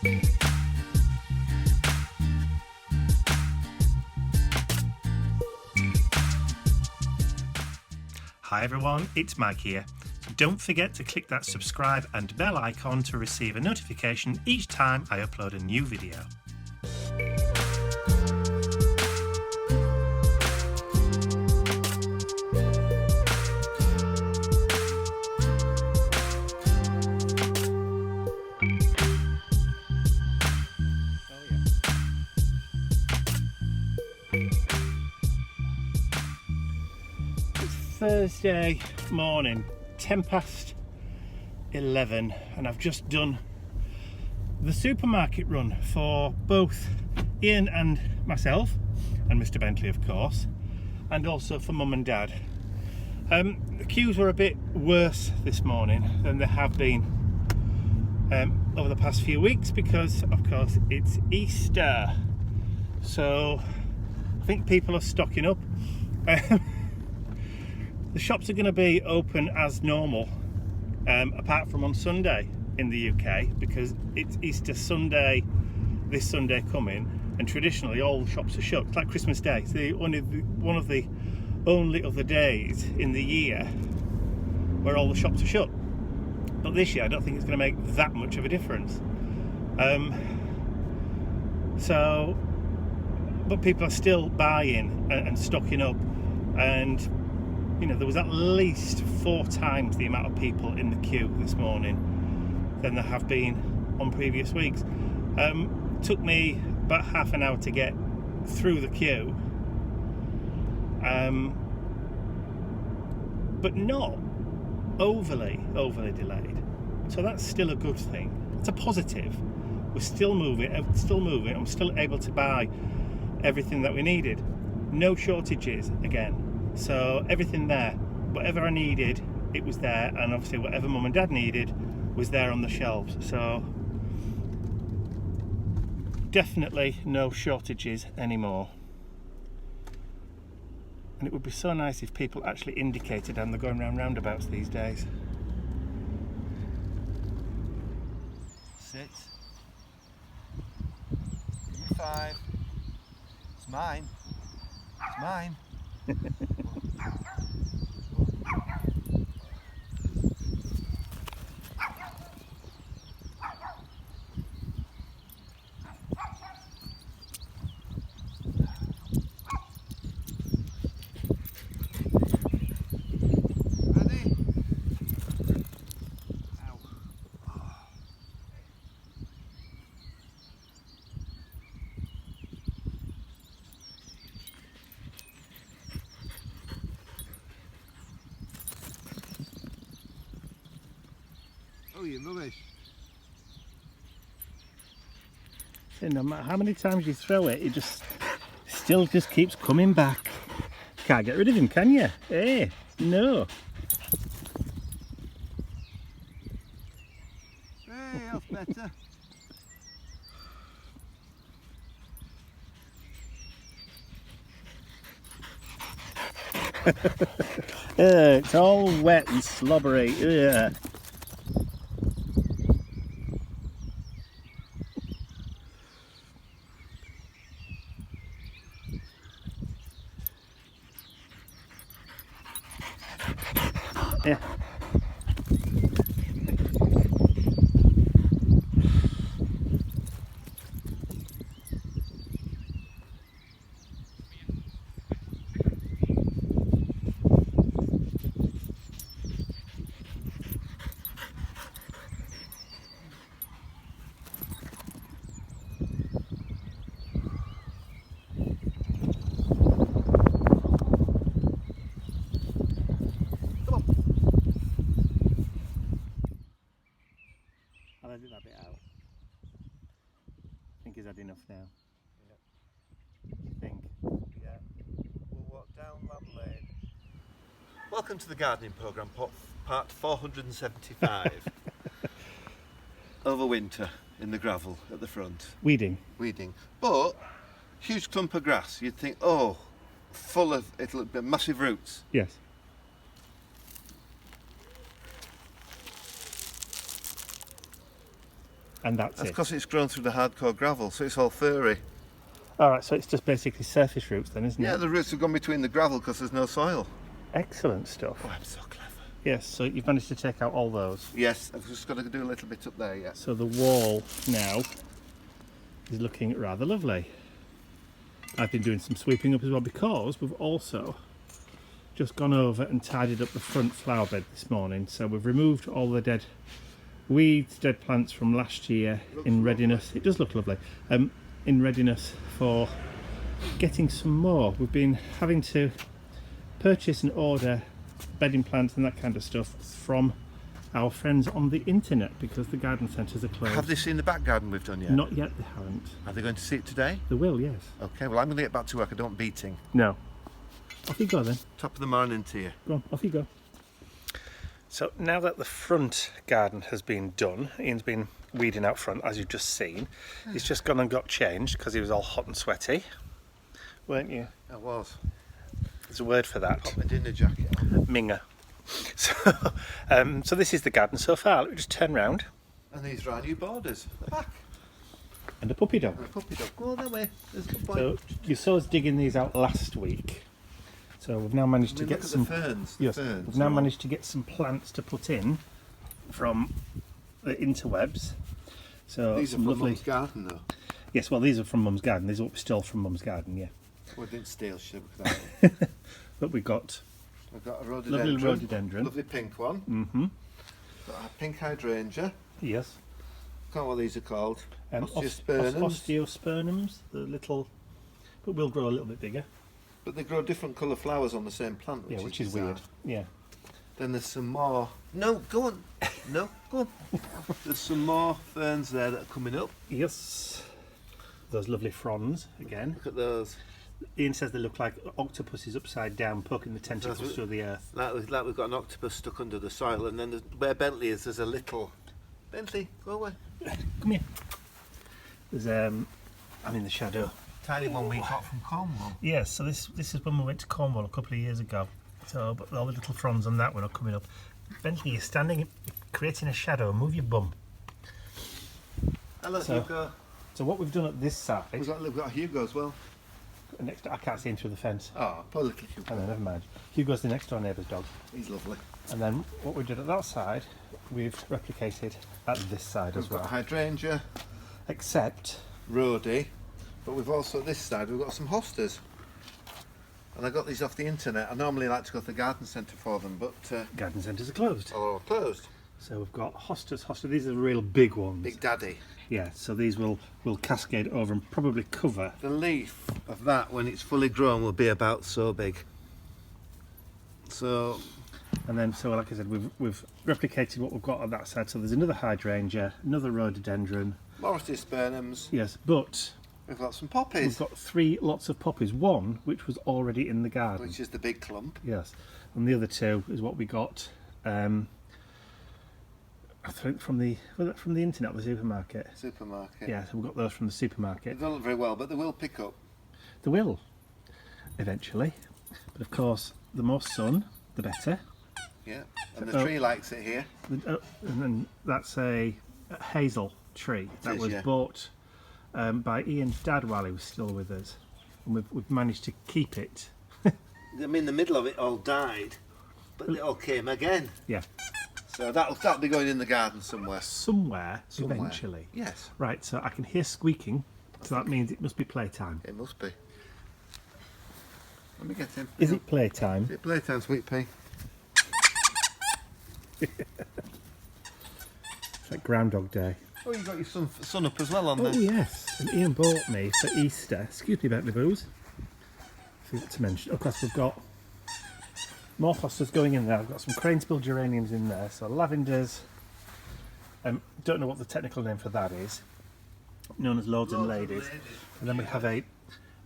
Hi everyone, it's Mike here. Don't forget to click that subscribe and bell icon to receive a notification each time I upload a new video. Thursday morning, 11:10, and I've just done the supermarket run for both Ian and myself, and Mr. Bentley of course, and also for Mum and Dad. The queues were a bit worse this morning than they have been over the past few weeks because of course it's Easter, so I think people are stocking up. The shops are going to be open as normal, apart from on Sunday in the UK, because it's Easter Sunday, this Sunday coming, and traditionally all shops are shut. It's like Christmas Day. It's one of the only other days in the year where all the shops are shut. But this year I don't think it's going to make that much of a difference. But people are still buying and stocking up, and you know, there was at least 4 times the amount of people in the queue this morning than there have been on previous weeks. Took me about half an hour to get through the queue, but not overly delayed. So that's still a good thing. It's a positive. We're still moving. I'm still able to buy everything that we needed. No shortages again. So everything there, whatever I needed, it was there, and obviously whatever Mum and Dad needed was there on the shelves. So definitely no shortages anymore. And it would be so nice if people actually indicated and they're going round roundabouts these days. Sit. 5. It's mine. It's mine. Ready? Ow. Oh, you rubbish. So no matter how many times you throw it, it still keeps coming back. Can't get rid of him, can you? Hey, no. Hey, that's better. It's all wet and slobbery. Ugh. Yeah. I'll edit that bit out. I think he's had enough now. Yeah. You think? Yeah. We'll walk down Lamb Lane. Welcome to the gardening programme, part 475. Over winter in the gravel at the front. Weeding. But huge clump of grass. You'd think, oh, full of it'll be massive roots. Yes. And that's That's it. because it's grown through the hardcore gravel, so it's all furry. Alright, so it's just basically surface roots then, isn't Yeah, it? the roots have gone between the gravel because there's no soil. Excellent stuff. Oh, I'm so clever. Yes, so you've managed to take out all those. Yes, I've just got to do a little bit up there, yeah. So the wall now is looking rather lovely. I've been doing some sweeping up as well because we've also just gone over and tidied up the front flower bed this morning. So we've removed all the dead weeds, dead plants from last year in readiness. It does look lovely. In readiness for getting some more. We've been having to purchase and order bedding plants and that kind of stuff from our friends on the internet because the garden centres are closed. Have they seen the back garden we've done yet? Not yet, they haven't. Are they going to see it today? They will, yes. Okay, well I'm going to get back to work. I don't want beating. No. Off you go then. Top of the morning to you. Go on, off you go. So now that the front garden has been done, Ian's been weeding out front, as you've just seen. He's just gone and got changed because he was all hot and sweaty, weren't you? I was. There's a word for that. Put my dinner jacket on. Minger. So this is the garden so far. Let me just turn round. And these are our new borders. The back. And a puppy dog. And a puppy dog. Go on that way. There's a good boy. So you saw us digging these out last week. So we've now managed to I mean, get look at some the ferns. Yes, ferns. we've now managed to get some plants to put in from the interwebs. So These are some from lovely. Mum's garden though. Yes, well these are from Mum's garden. These are what we stole from Mum's garden, yeah. Well, I didn't steal shit with that. But we got I've got a rhododendron. lovely rhododendron. Lovely pink one. Mm-hmm. Got a pink hydrangea. Yes. Can't know what these are called. Osteospermums. Osteospermums. Osteospermums, the little, but will grow a little bit bigger. But they grow different colour flowers on the same plant, Which is bizarre. weird. Yeah. Then there's some more. No, go on. No, go on. There's some more ferns there that are coming up. Yes. Those lovely fronds again. Look at those. Ian says they look like octopuses upside down, poking the tentacles through the earth. Like we've got an octopus stuck under the soil, and then where Bentley is, there's a little. Bentley, go away. Come here. There's I'm in the shadow. Tiny one we got from Cornwall. Yes, so this is when we went to Cornwall a couple of years ago. So, but all the little fronds on that one are coming up. Bentley, you're standing, creating a shadow. Move your bum. Hello, So- Hugo. So what we've done at this side, We've got Hugo as well. next, I can't see him through the fence. Oh, poor little Hugo. Oh, no, never mind. Hugo's the next door neighbour's dog. He's lovely. And then what we did at that side, we've replicated at this side We've as got well. hydrangea, Except, rhodey, but we've also this side we've got some hostas. And I got these off the internet. I normally like to go to the garden centre for them, but garden centres are closed. all are closed. So we've got hostas. These are the real big ones. Big Daddy. Yeah, so these will cascade over and probably cover. The leaf of that, when it's fully grown, will be about so big. So, And then, so like I said, we've replicated what we've got on that side. So there's another hydrangea, another rhododendron. more osteospermums. Yes, but We've got some poppies, we've got 3 lots of poppies. One which was already in the garden. which is the big clump. Yes, and the other 2 is what we got. I think from the internet, the supermarket. Supermarket. Yeah, so we got those from the They supermarket. don't look very well, but they will pick up. They will eventually, but of course, the more sun, the better. Yeah, and the tree likes it here. And then that's a hazel tree that is, was yeah. bought by Ian's dad while he was still with us, and we've managed to keep it. I mean, the middle of it all died, but it all came again. Yeah, So that'll be going in the garden somewhere. somewhere Somewhere. eventually. Yes, Right, so I can hear squeaking, so that means it must be playtime. it must be. Let me get him. Is it playtime? Is it playtime, sweet pea? It's like Groundhog Day. Oh, you got your sun up as well on Oh there. yes, and Ian bought me for Easter. Excuse me about the booze. Forgot to mention. Of course, we've got more hostas going in there. I've got some cranespill geraniums in there. So lavenders. Don't know what the technical name for that is. Known as lords and ladies. And then we have a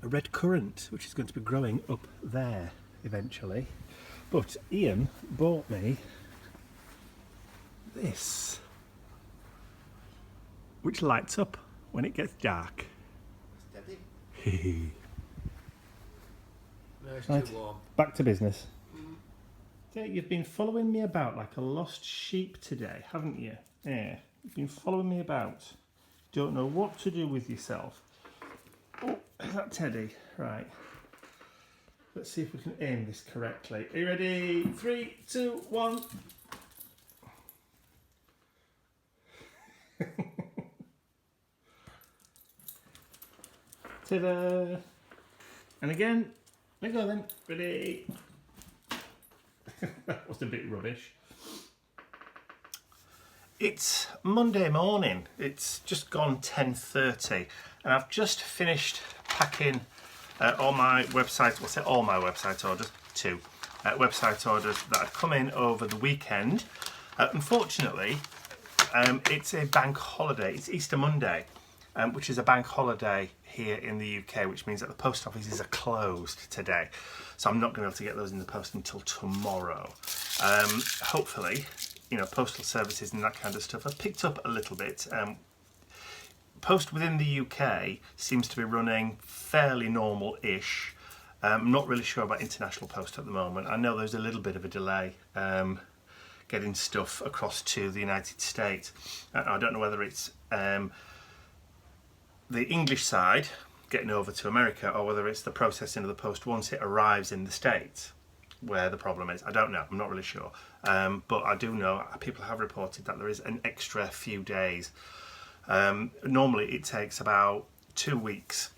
red currant, which is going to be growing up there eventually. But Ian bought me this, which lights up when it gets dark. Steady. No, it's Right. too warm. Back to business. So you've been following me about like a lost sheep today, haven't you? Yeah, you've been following me about. don't know what to do with yourself. Oh, is that Teddy? Right. Let's see if we can aim this correctly. Are you ready? 3, 2, 1. Ta-da! And again, let go then. Ready? That was a bit rubbish. It's Monday morning. It's just gone 10:30, and I've just finished packing all my website. What's it? All my website orders. 2 website orders that have come in over the weekend. Unfortunately, it's a bank holiday. It's Easter Monday, which is a bank holiday here in the UK, which means that the post offices are closed today. So I'm not going to be able to get those in the post until tomorrow. Hopefully, you know, postal services and that kind of stuff have picked up a little bit. Post within the UK seems to be running fairly normal-ish. I'm not really sure about international post at the moment. I know there's a little bit of a delay getting stuff across to the United States. I don't know whether it's the English side getting over to America, or whether it's the processing of the post once it arrives in the States where the problem is. I don't know, I'm not really sure. But I do know people have reported that there is an extra few days. Normally it takes about 2 weeks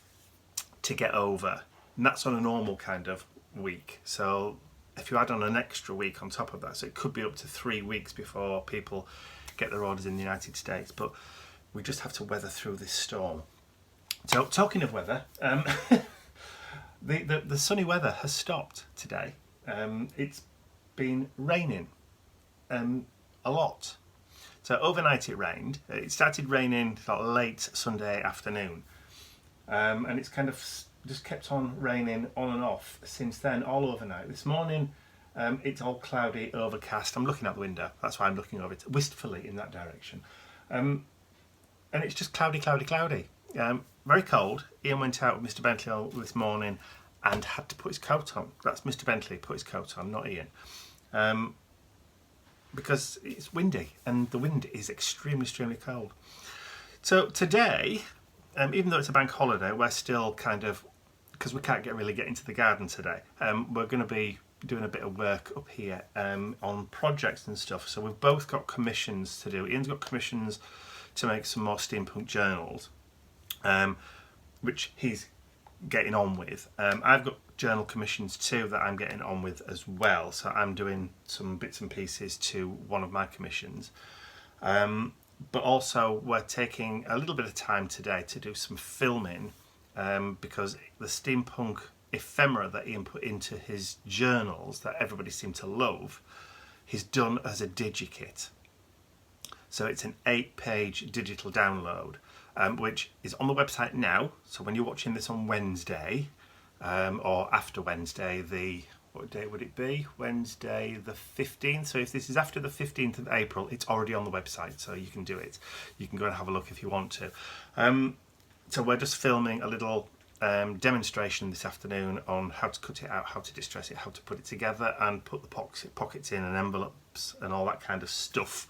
to get over, and that's on a normal kind of week. So if you add on an extra week on top of that, so it could be up to 3 weeks before people get their orders in the United States. But we just have to weather through this storm. So talking of weather, the sunny weather has stopped today. It's been raining a lot. So overnight it rained. It started raining late Sunday afternoon, and it's kind of just kept on raining on and off since then, all overnight. This morning it's all cloudy, overcast. I'm looking out the window, that's why I'm looking over it wistfully in that direction. And it's just cloudy, cloudy, cloudy. Very cold. Ian went out with Mr. Bentley this morning and had to put his coat on. That's Mr. Bentley put his coat on, not Ian. Because it's windy and the wind is extremely, extremely cold. So today, even though it's a bank holiday, we're still kind of, because we can't really get into the garden today, we're going to be doing a bit of work up here on projects and stuff. So we've both got commissions to do. Ian's got commissions to make some more steampunk journals, which he's getting on with. I've got journal commissions too that I'm getting on with as well, so I'm doing some bits and pieces to one of my commissions, but also we're taking a little bit of time today to do some filming, because the steampunk ephemera that Ian put into his journals that everybody seemed to love, he's done as a digikit. So it's an 8-page digital download, which is on the website now. So when you're watching this on Wednesday, or after Wednesday, what day would it be? Wednesday the 15th. So if this is after the 15th of April, it's already on the website, so you can do it. You can go and have a look if you want to. So we're just filming a little demonstration this afternoon on how to cut it out, how to distress it, how to put it together and put the pockets in and envelopes and all that kind of stuff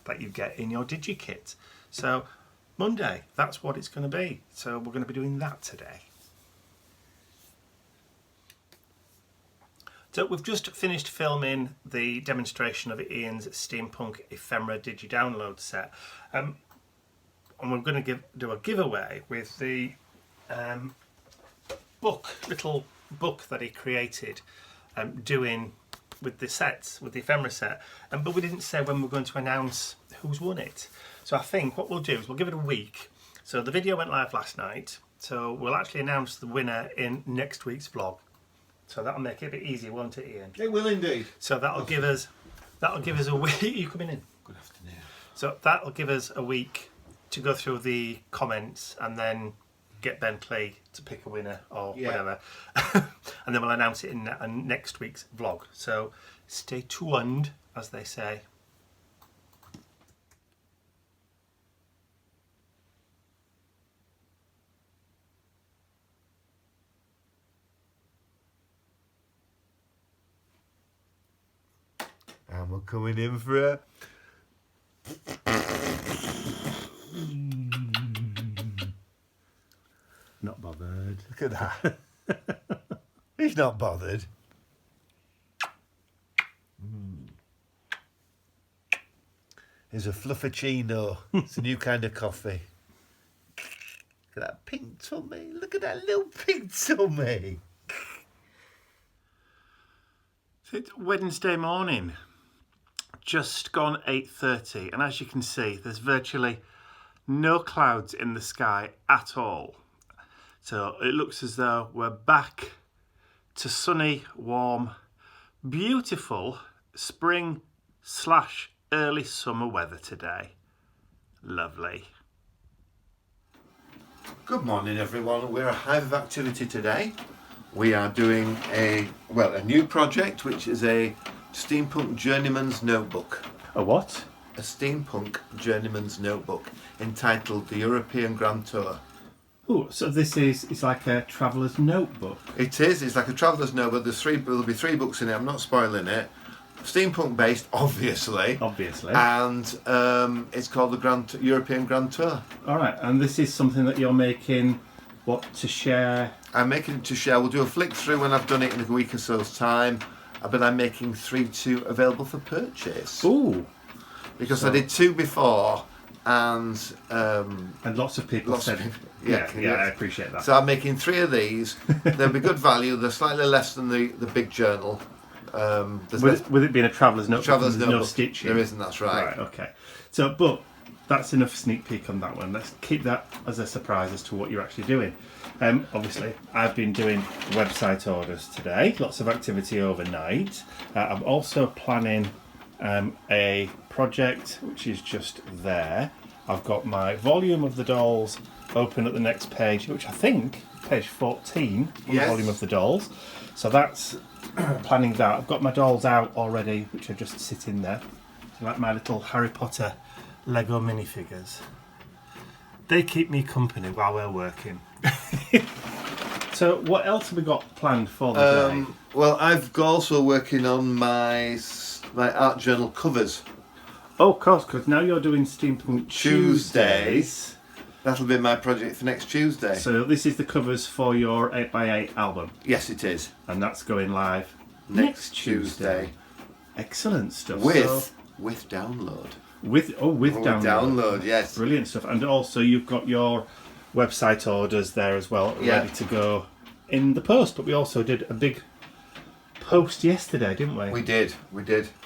that you get in your digikit. So Monday, that's what it's going to be. So we're going to be doing that today. So we've just finished filming the demonstration of Ian's Steampunk Ephemera Digi-Download set. And we're going to do a giveaway with the little book that he created, doing with the sets, with the ephemera set. But we didn't say when we're going to announce who's won it. So I think what we'll do is we'll give it a week. So the video went live last night, so we'll actually announce the winner in next week's vlog. So that'll make it a bit easier, won't it, Ian? It will indeed. So that'll give us a week. Are you coming in? Good afternoon. So that'll give us a week to go through the comments and then get Bentley to pick a winner or whatever. And then we'll announce it in next week's vlog. So stay tuned, as they say. And we're coming in for a Not bothered. Look at that. He's not bothered. Here's a fluffuccino. It's a new kind of coffee. Look at that pink tummy. Look at that little pink tummy. It's Wednesday morning. Just gone 8:30, and as you can see, there's virtually no clouds in the sky at all. So it looks as though we're back to sunny, warm, beautiful spring / early summer weather today. Lovely. Good morning, everyone. We're a hive of activity today. We are doing a new project, which is a steampunk journeyman's notebook. A what? A steampunk journeyman's notebook entitled The European Grand Tour. Oh, so it's like a traveller's notebook. It is. It's like a traveller's notebook. There'll be 3 books in it. I'm not spoiling it. Steampunk based, obviously. Obviously. And it's called the European Grand Tour. All right, and this is something that you're making, to share? I'm making it to share. We'll do a flick through when I've done it in a week or so's time. But I'm making 3 available for purchase. Ooh. Because I did 2 before, and lots of people said, yeah, I appreciate that. So I'm making 3 of these. They'll be good value. They're slightly less than the big journal. With it being a traveller's notebook, there's no stitching. There isn't, that's right. Right, okay. So, but that's enough sneak peek on that one. Let's keep that as a surprise as to what you're actually doing. Obviously, I've been doing website orders today. Lots of activity overnight. I'm also planning a project which is just there. I've got my volume of the dolls open at the next page, which I think page 14 on the volume of the dolls. So that's planning that. I've got my dolls out already, which are just sitting there. Like my little Harry Potter Lego minifigures. They keep me company while we're working. So what else have we got planned for the day? Well, I've also working on my art journal covers. Oh, of course, because now you're doing Steampunk Tuesdays. That'll be my project for next Tuesday. So this is the covers for your 8x8 album. Yes, it is. And that's going live next Tuesday. Excellent stuff. With download. With download, yes. Brilliant stuff. And also you've got your website orders there as well, ready to go in the post. But we also did a big post yesterday, didn't we? We did.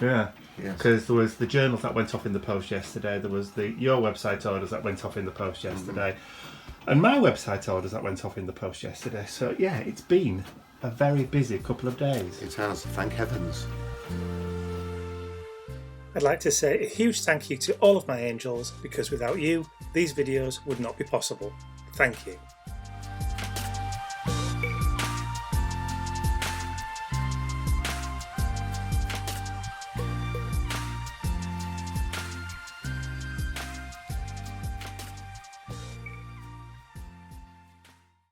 Yeah. Yes. Because there was the journals that went off in the post yesterday. There was your website orders that went off in the post yesterday, and my website orders that went off in the post yesterday. So yeah, it's been a very busy couple of days. It has. Thank heavens. I'd like to say a huge thank you to all of my angels, because without you, these videos would not be possible. Thank you.